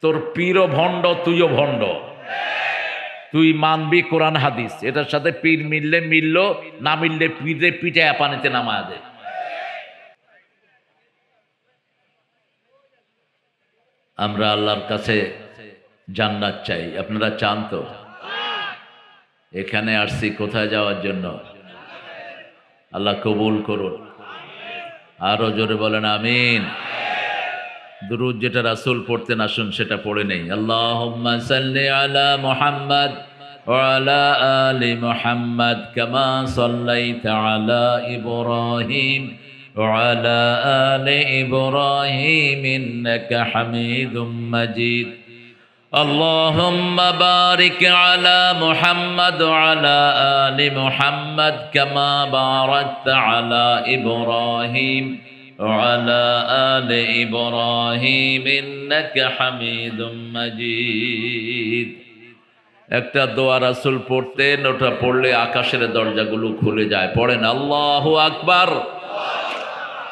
তোর পীরও ভণ্ড, তুইও ভণ্ড। তুই মানবি কোরআন হাদিস, এটার সাথে পীর মিললে মিলল, না মিললে পীরে পিঠে পানিতে নামায় দে। আমরা আল্লাহর কাছে জান্নাত চাই, আপনারা চান তো? এখানে আসছি কোথায় যাওয়ার জন্য? আল্লাহ কবুল করুন। আরো জোরে বলেন আমিন। দুরূদ যেটা রাসূল পড়তেন আসুন সেটা পড়ে নেই। আল্লাহুম্মা সাল্লি আলা মুহাম্মাদ ওয়া আলা আলি মুহাম্মাদ কামা সাল্লাইতা আলা ইব্রাহিম ওয়া আলা আলি ইব্রাহিম ইন্নাকা হামিদুম মাজিদ। اللهم بارك على محمد وعلى آل محمد كما باركت على إبراهيم وعلى آل إبراهيم إنك حميد مجيد। একটা দোয়া রাসূল পড়তেন, ওটা পড়লে আকাশের দরজাগুলো খুলে যায়। পড়েন আল্লাহু আকবার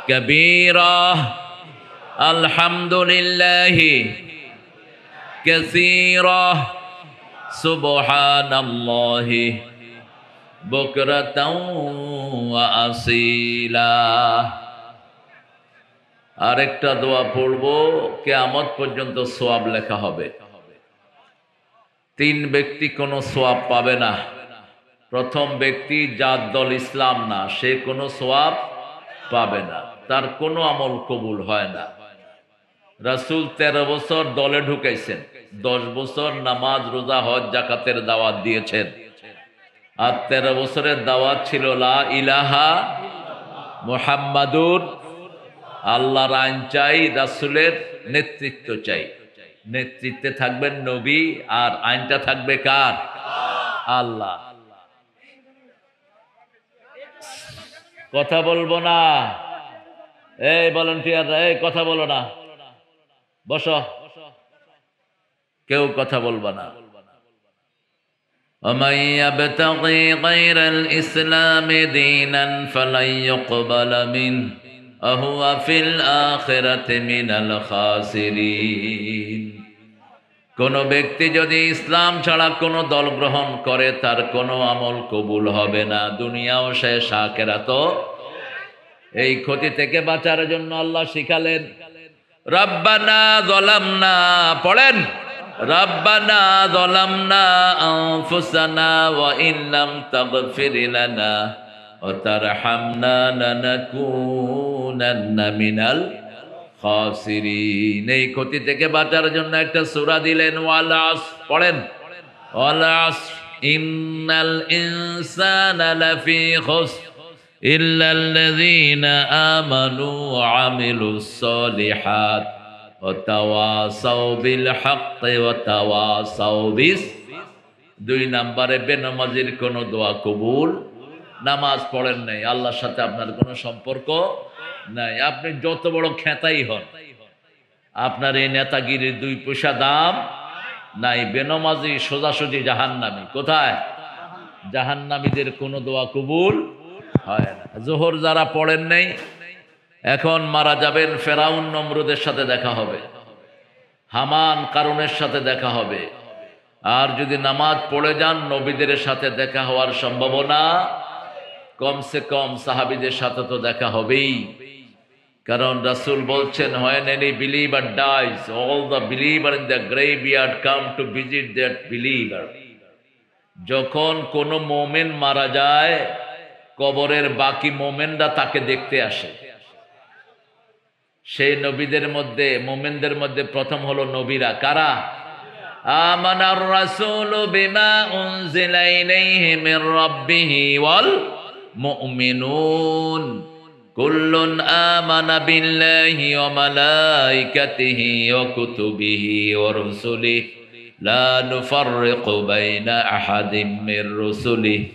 কবীরা আলহামদুলিল্লাহি কাসীরা সুবহানাল্লাহি বুকরাতাও ওয়া আসীলা। আরেকটা দোয়া পড়বো, কিয়ামত পর্যন্ত সওয়াব লেখা হবে। তিন ব্যক্তি কোনো সওয়াব পাবে না। প্রথম ব্যক্তি যার দল ইসলাম না, সে কোনো সওয়াব পাবে না, তার কোনো আমল কবুল হয় না। রাসূল 13 বছর দলে ঢুকাইছেন, 10 বছর নামাজ রোজা হজ যাকাতের দাওয়াত দিয়েছেন, আর 13 বছরের দাওয়াত ছিল লা ইলাহা মুহাম্মাদুর। আল্লাহর আইন চাই, রাসূলের নেতৃত্ব চাই। নেতৃত্বে থাকবেন নবী, আর আইনটা থাকবে কার? আল্লাহ। কথা বলবো না, এই ভলান্টিয়াররা, এই কথা বলো না, বসো, কেউ কথা বলবা না। ومن يبتغي غير الإسلام دينا فلن يقبل منه وهو في الآخرة من الخاسرين। কোন ব্যক্তি যদি ইসলাম ছাড়া কোনো দল গ্রহণ করে, তার কোনো আমল কবুল হবে না, দুনিয়াও শেষ আখিরাতও। এই ক্ষতি থেকে বাঁচার জন্য আল্লাহ শিখালেন রব্বানা যালামনা, পড়েন রব্বানা যালামনা আনফুসানা ওয়া ইল্লাম তাগফির লানা ওয়া তারহামনা লানাকুনান্না মিনাল খাসিরিন। এই ক্ষতি থেকে বাঁচার জন্য একটা সূরা দিলেন, ওয়াল আসর, পড়েন ওয়াল আসর ইন্নাল ইনসানা লাফি খুসর ইল্লাল্লাযীনা আমানু ওয়া আমিলুস সলিহাত ওয়া তাওয়াসাউ বিল হাক্কি ওয়া তাওয়াসাউ বিস। 2 নম্বরে বেনামাজির কোনো দোয়া কবুল। নামাজ পড়েন নাই, আল্লাহর সাথে আপনার কোনো সম্পর্ক নাই, আপনি যত বড় খেতাই হন, আপনার এই নেতাগিরির 2 পয়সা দাম নাই। বেনামাজি সোজাসুজি জাহান্নামী। কোথায়? জাহান্নামীদের কোনো দোয়া কবুল হয় না। জোহর যারা পড়েন নাই, এখন মারা যাবেন, ফেরাউন নমরুদের সাথে দেখা হবে, হামান কারুনের সাথে দেখা হবে। আর যদি নামাজ পড়ে যান, নবীদের সাথে দেখা হওয়ার সম্ভাবনা কমসে কম সাহাবীদের সাথে তো দেখা হবেই। কারণ রাসূল বলছেন, when any believer dies, all the believer in the graveyard come to visit that believer. যখন কোন মুমিন মারা যায়, কবরের বাকি মুমিনরা তাকে দেখতে আসে। সেই নবীদের মধ্যে, মুমিনদের মধ্যে প্রথম হলো নবীরা। কারা? আমানার রাসূলু বিমা উনজিলা ইলাইহি মির রাব্বিহি ওয়াল মুমিনুন কুল্লুন আমানা বিল্লাহি ওয়া মালাইকাতিহি ওয়া কুতুবিহি ওয়া রুসুলিহি লা নুফাররিকু বাইনা আহাদিম মির রুসুলিহি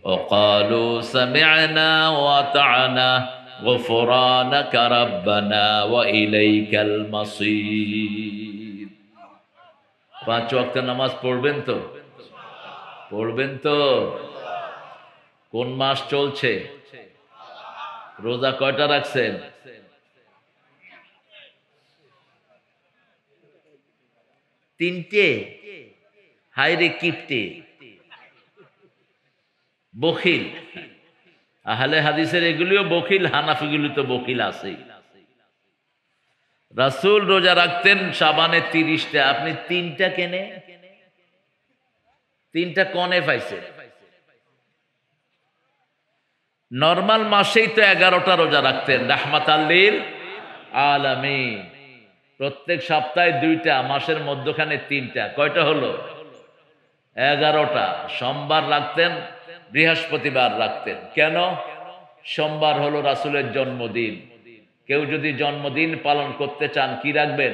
ওয়া ক্বালু সামি'না ওয়া আতা'না গুফরানাকা রাব্বানা ওয়া ইলাইকাল মাসীর। 5 ওয়াক্ত নামাজ পড়বেন তো? পড়বেন তো? কোন মাস চলছে? রোজা কয়টা রাখছেন? তিনটে, হায়রে কিপটে, বখিল। আহলে হাদিসের এগুলিও বখিল, হানাফিগুলি তো বখিল আছেই। রাসূল রোজা রাখতেন শাবানে 30টা, আপনি 3টা কেনে? 3টা কনে পাইছে? নরমাল মাসেই তো 11টা রোজা রাখতেন রাহমাতাল লিল আলামিন। প্রত্যেক সপ্তাহে 2টা, মাসের মধ্যখানে 3টা, কয়টা হলো? 11টা। সোমবার রাখতেন, বৃহস্পতিবার রাখতেন। কেন? সোমবার হলো রাসূলের জন্মদিন। কেউ যদি জন্মদিন পালন করতে চান কি রাখবেন?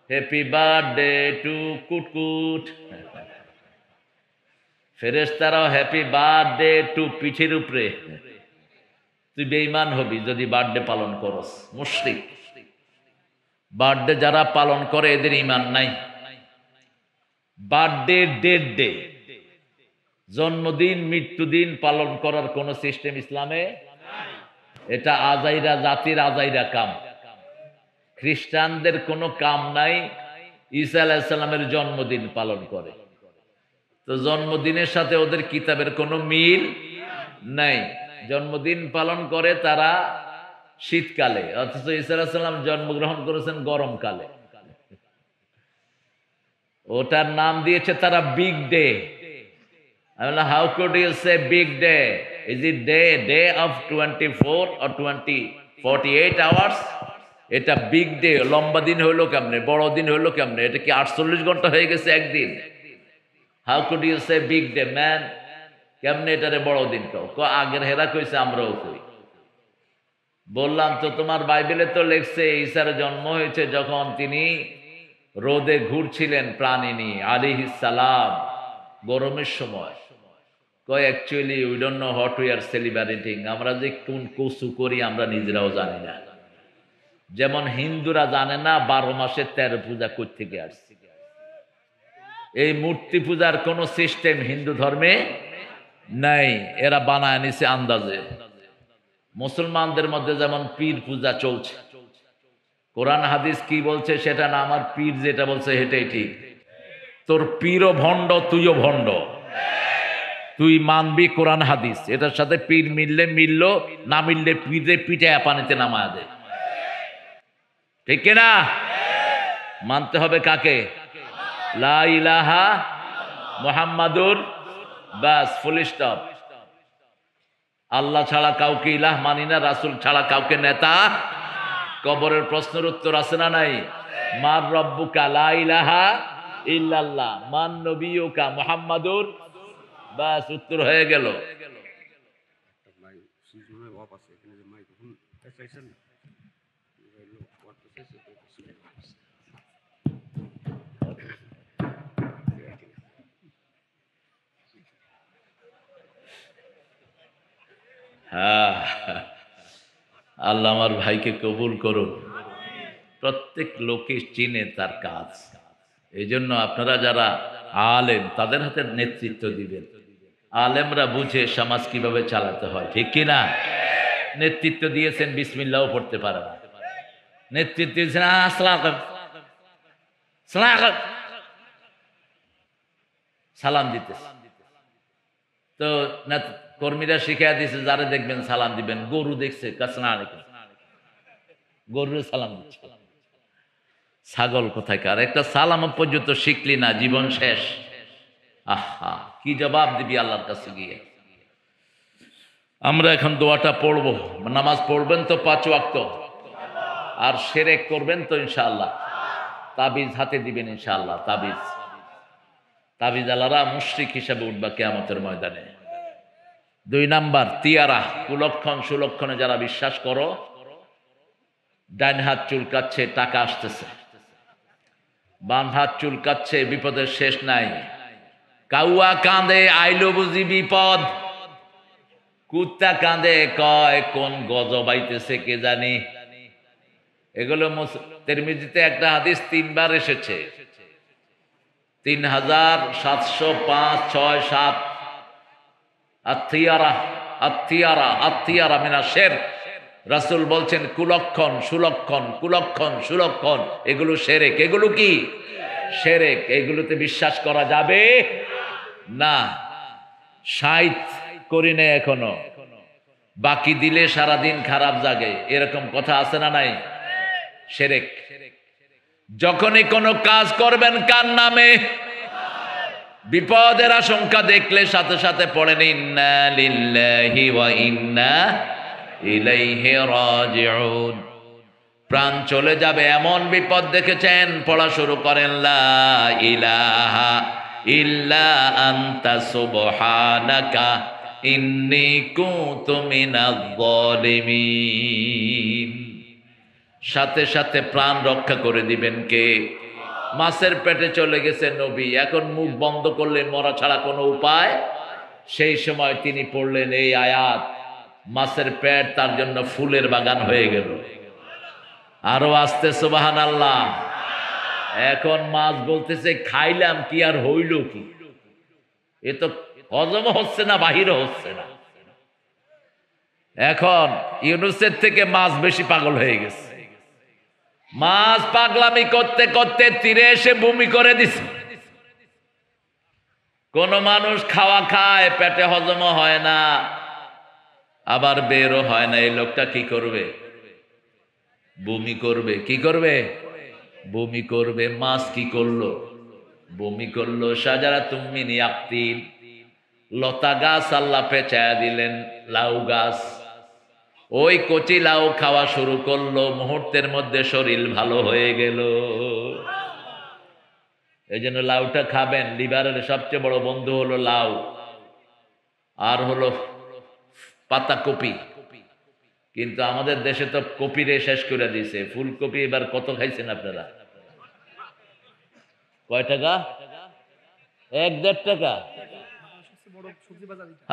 হ্যাপি বার্থডে টু কুটকুট। ফেরেশতারাও হ্যাপি বার্থডে টু পিঠের উপরে। তুই বেঈমান হবি যদি বার্থডে পালন করস, মুশরিক। বার্থডে যারা পালন করে এদের ঈমান নাই। বার্থডে ডেট ডে, জন্মদিন মৃত্যুদিন পালন করার কোন সিস্টেম ইসলামে? এটা আজাইরা জাতির আজাইরা কাম। খ্রিস্টানদের কোনো কাম নাই ঈসা আলাইহিস সালামের জন্মদিন পালন করে। তো জন্মদিনের সাথে ওদের কিতাবের কোনো মিল নাই। জন্মদিন পালন করে তারা শীতকালে, অথচ ঈসা আলাইহিস সালাম জন্মগ্রহণ করেছেন গরমকালে। ওটার নাম দিয়েছে তারা big day. I mean, how could you say big day? Is it day of 24 or 48 hours? এটা বিগ ডে। লম্বা দিন হইলো কেমনে, বড় দিন হইলো কেমনে? এটা কি 48 ঘন্টা হয়ে গেছে একদিন? How could you say big day, man? কেমনে এটারে বড় দিন কও? আগের হেরা কইছে, আমরাও কই। বললাম তো তোমার বাইবেলে তো লেখছে ঈসার জন্ম হয়েছে যখন তিনি রোদে ঘুরছিলেন প্রাণী নিয়ে আলাইহিস সালাম, গরমের সময়। কয় actually we don't know what we are celebrating. আমরা যে কোন কসু করি আমরা নিজেরাও জানি না। যেমন হিন্দুরা জানে না 12 মাসে 13 পূজা কই থেকে আসছে। এই মূর্তি পূজার কোন সিস্টেম হিন্দু ধর্মে নাই, এরা বানায় নিছে আন্দাজে। মুসলমানদের মধ্যে যেমন পীর পূজা চলছে, কোরআন হাদিস কি বলছে সেটা না, আমার পীর যেটা বলছে সেটাই ঠিক। তোর পীরও ভণ্ড, তুইও ভণ্ড। তুই মানবি কোরআন হাদিস, এটার সাথে পীর মিললে মিললো, না মিললে পীরে পিঠে পানিতে নামায় দে। ঠিক কিনা? মানতে হবে কাকে? লা ইলাহা মুহাম্মাদুর, বাস, ফুল স্টপ। আল্লাহ ছাড়া কাউকে ইলাহ মানি না, রাসূল ছাড়া কাউকে নেতা। কবরের প্রশ্নের উত্তর আছে না নাই? মার রব্বুকা, লা ইলাহা ইল্লাল্লাহ। মান নবিয়ুকা, মুহাম্মাদুর, বাস, উত্তর হয়ে গেল। হ্যাঁ, আল্লাহ আমার ভাইকে কবুল করুন। প্রত্যেক লোকে চিনে তার কাজ। এই জন্য আপনারা যারা আলেম তাদের হাতে নেতৃত্ব দিবেন। আলেমরা বুঝে সমাজ কিভাবে চালাতে হয়, ঠিক কিনা? নেতৃত্ব দিয়েছেন, বিসমিল্লাহও পড়তে পারে না। নেতৃত্ব দিয়েছেন সালাম দিতে। তো কর্মীরা শিখিয়ে দিয়েছে যারা দেখবেন সালাম দিবেন। গরু দেখছে গরুর সালাম দিচ্ছে। ছাগল কোথাকার, একটা সালাম পর্যন্ত শিখলি না, জীবন শেষ। আহা, কি জবাব দিবি আল্লাহর কাছে গিয়ে? আমরা এখন দোয়াটা পড়বো। নামাজ পড়বেন তো 5 ওয়াক্ত, আর শিরক করবেন তো ইনশাআল্লাহ। তাবিজ হাতে দিবেন ইনশাআল্লাহ। তাবিজ আলারা মুশরিক হিসাবে উঠবা কিয়ামতের ময়দানে। 2 নাম্বার, তিয়ারা, কুলক্ষণ সুলক্ষণে যারা বিশ্বাস করো। ডাইন হাত চুলকাচ্ছে, টাকা আসতেছে। বাম হাত চুলকাচ্ছে, বিপদের শেষ নাই। কাউয়া কাঁদে, আইলো বুঝি বিপদ। কুত্তা কাঁদে, কয় কোন গজব আইতেছে কে জানি। এগুলো তিরমিজিতে একটা হাদিস 3 বার এসেছে, 3705, 6, 7। আত্তিয়ারা মিনা শিরক। রাসূল বলছেন কুলক্ষণ সুলক্ষণ, কুলক্ষণ সুলক্ষণ, এগুলো শিরক। এগুলো কি? শিরক, এগুলোতে বিশ্বাস করা যাবে না। সাইত করি না এখনো, বাকি দিলে সারাদিন খারাপ জাগে, এরকম কথা আছে না নাই? শিরক। যখনই কোনো কাজ করবেন কার নামে, বিপদের আশঙ্কা দেখলে সাথে সাথে পড়েন ইন্না লিল্লাহি ওয়া ইন্না ইলাইহি রাজিউন। প্রাণ চলে যাবে এমন বিপদ দেখেছেন, পড়া শুরু করেন লা ইলাহা ইল্লা আনতা সুবহানাকা ইন্নী কুনতু মিনাজ জালিমিন। সাথে সাথে প্রাণ রক্ষা করে দিবেন কে? মাছের পেটে চলে গেছে নবী, এখন মুখ বন্ধ করলে মরা ছাড়া কোনো উপায়। সেই সময় তিনি পড়লেন এই আয়াত, মাছের পেট তার জন্য ফুলের বাগান হয়ে গেল। আরো আসতে সুবহানাল্লাহ। এখন মাছ বলতেছে খাইলাম কি আর হইল কি, এ তো হজম হচ্ছে না, বাহিরও হচ্ছে না। এখন ইউনুসের থেকে মাছ বেশি পাগল হয়ে গেছে। মাছ পাগলামি করতে করতে তীরে এসে বমি করে দিছে। কোন মানুষ খাওয়া খায়, পেটে হজম হয় না, আবার বেরও হয় না, এই লোকটা কি করবে? বমি করবে। কি করবে? বমি করবে। মাছ কি করলো? বমি করলো। শাজারাতুম মিন ইয়াকতিন, লতা গাছ আল্লাহ পেঁচায়া দিলেন, লাউ গাছ। ওই কচি লাউ খাওয়া শুরু করলো, মুহূর্তের মধ্যে শরীর ভালো হয়ে গেল। এই জন্য লাউটা খাবেন। লিভারের সবচেয়ে বড় বন্ধু হলো লাউ, আর হলো পাতাকপি। কিন্তু আমাদের দেশে তো কপিরে শেষ করে দিয়েছে। ফুলকপি এবার কত খাইছেন আপনারা? কয় টাকা? 1-1.5 টাকা।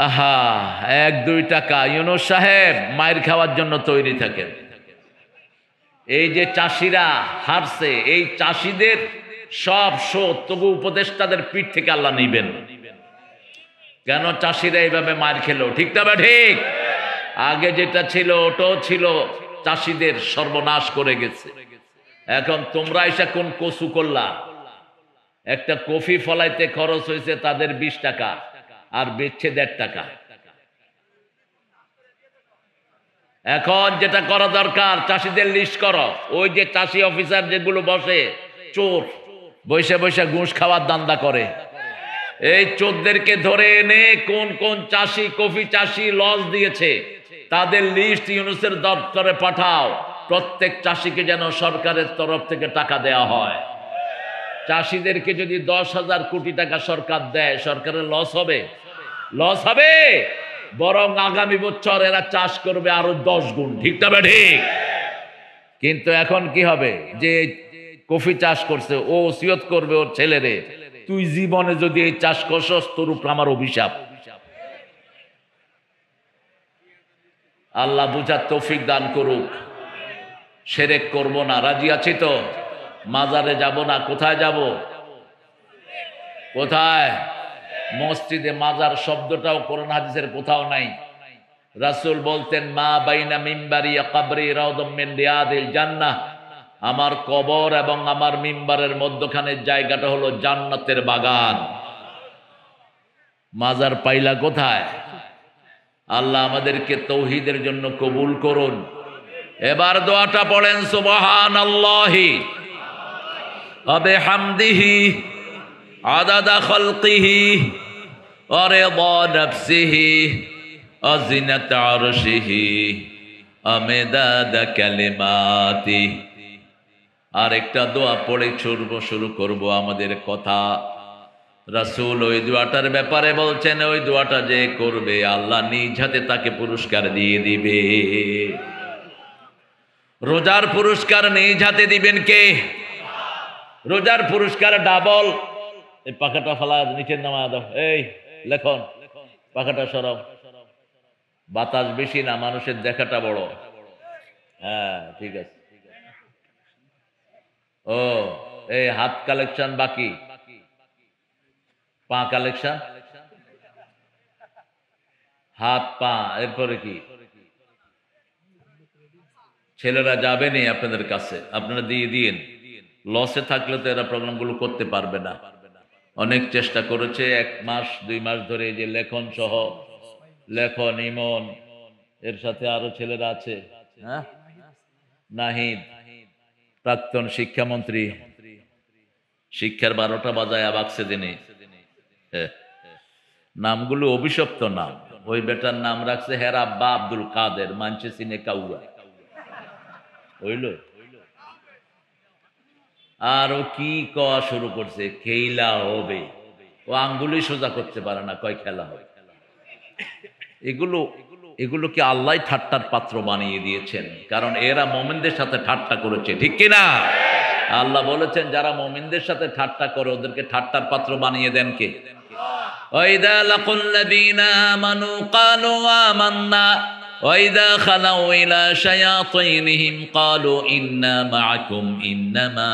আহা, 1-2 টাকা। ইউনুস সাহেব মায়ের খাওয়ার জন্য তৈরি থাকেন। এই যে চাষিরা হারছে, এই চাষিদের সব শোধ তবু উপদেষ্টাদের পিঠ থেকে আল্লাহ নিবেন। কেন চাষিরা এইভাবে মার খেলো? ঠিক না বা ঠিক? আগে যেটা ছিল ওটাও ছিল চাষিদের সর্বনাশ করে গেছে। এখন তোমরা এসে কোন কসু করলা? একটা কফি ফলাইতে খরচ হয়েছে তাদের 20 টাকা, আর বেচছে 1.5 টাকা। এখন যেটা করা দরকার, চাষিদের লিস্ট করো। ওই যে চাষি অফিসার যেগুলো বসে, চোর বৈশা বৈশা ঘুষ খাওয়ার দান্দা করে, এই চোরদেরকে ধরে এনে কোন কোন চাষি কফি চাষি লস দিয়েছে তাদের লিস্ট ইউনুসের দপ্তরে পাঠাও। প্রত্যেক চাষিকে যেন সরকারের তরফ থেকে টাকা দেয়া হয়। চাষিদেরকে যদি 10,000 কোটি টাকা সরকার দেয়, সরকারের লস হবে? লস হবে? বরং আগামী বছর এরা চাষ করবে আরো 10 গুণ। ঠিক না ঠিক? কিন্তু এখন কি হবে? যে কফি চাষ করছে ও ওসিয়ত করবে ওর ছেলেরে, তুই জীবনে যদি এই চাষ করছস তোর উপর আমার অভিশাপ। আল্লাহ বুঝার তৌফিক দান করুক। শিরক করব না, রাজি আছি তো? মাজারে যাব না, কোথায় যাব? কোথায়? মসজিদে। মাজার শব্দটাও কোরআন হাদিসের কোথাও নাই। রাসূল বলতেন মা বাইনা মিম্বারি ওয়া কবরি রাউদাম মিন রিয়াদিল জান্নাহ, আমার কবর এবং আমার মিম্বারের মধ্যখানের জায়গাটা হলো জান্নাতের বাগান। মাজার পাইলা কোথায়? আল্লাহ আমাদেরকে তৌহিদের জন্য কবুল করুন। এবার দোয়াটা পড়েন সুবহানাল্লাহি ওয়া বিহামদিহি আদাদা খালকিহি ওয়া রিদা নাফসিহি ওয়া জিনাতা আরশিহি ওয়া মিদাদা কালিমাতি। আরেকটা দোয়া পড়ে শুরু করব আমাদের কথা। রাসূল ওই দোয়াটার ব্যাপারে বলছেন, ওই দোয়াটা যে করবে আল্লাহ নিজ হাতে তাকে পুরস্কার দিয়ে দিবে। রোজার পুরস্কার নিজ হাতে দিবেন কে? রোজার পুরস্কার ডাবল। এই পাখাটা ফালা নিচের নামা দাও। এই লেখন পাখাটা সরাও। বাতাস বেশি না, মানুষের দেখাটা বড়। হ্যাঁ ঠিক আছে। ও এই হাত কালেকশন বাকি, পা কালেকশন, হাত পা, এরপরে কি? ছেলেরা যাবেনি আপনাদের কাছে, আপনারা দিয়ে দিন। লসে থাকলে তো এরা প্রোগ্রামগুলো করতে পারবে না। অনেক চেষ্টা করেছে, 1 মাস 2 মাস ধরে, এই যে লেখন সহ, লেখন, ইমন, এর সাথে আরো ছেলেরা আছে, হ্যাঁ, নাহিদ, প্রাক্তন শিক্ষামন্ত্রী, শিক্ষার 12টা বাজায় আবাকছে দিনে। নামগুলো অভিশপ্ত নাম। ওই বেটার নাম রাখছে হের আব্বা আব্দুল কাদের, মানছে সিনে কাউয়া, হইল। আর ও কি কওয়া শুরু করছে, খেলা হবে। ও আঙ্গুলি সোজা করতে পারে না, কয় খেলা হবে। এগুলো এগুলো কি আল্লাহ ঠাট্টার পাত্র বানিয়ে দিয়েছেন? কারণ এরা মুমিনদের সাথে ঠাট্টা করেছে, ঠিক কিনা? আল্লাহ বলেছেন যারা মুমিনদের সাথে ঠাট্টা করে ওদেরকে ঠাট্টার পাত্র বানিয়ে দেন কে? ওয়াইদা লাকুল্লাযীনা আমানু ক্বালু আমান্না ওয়াইদা খালাউ ইলা শায়াতিনহিম ক্বালু ইন্না মাআকুম ইন্নামা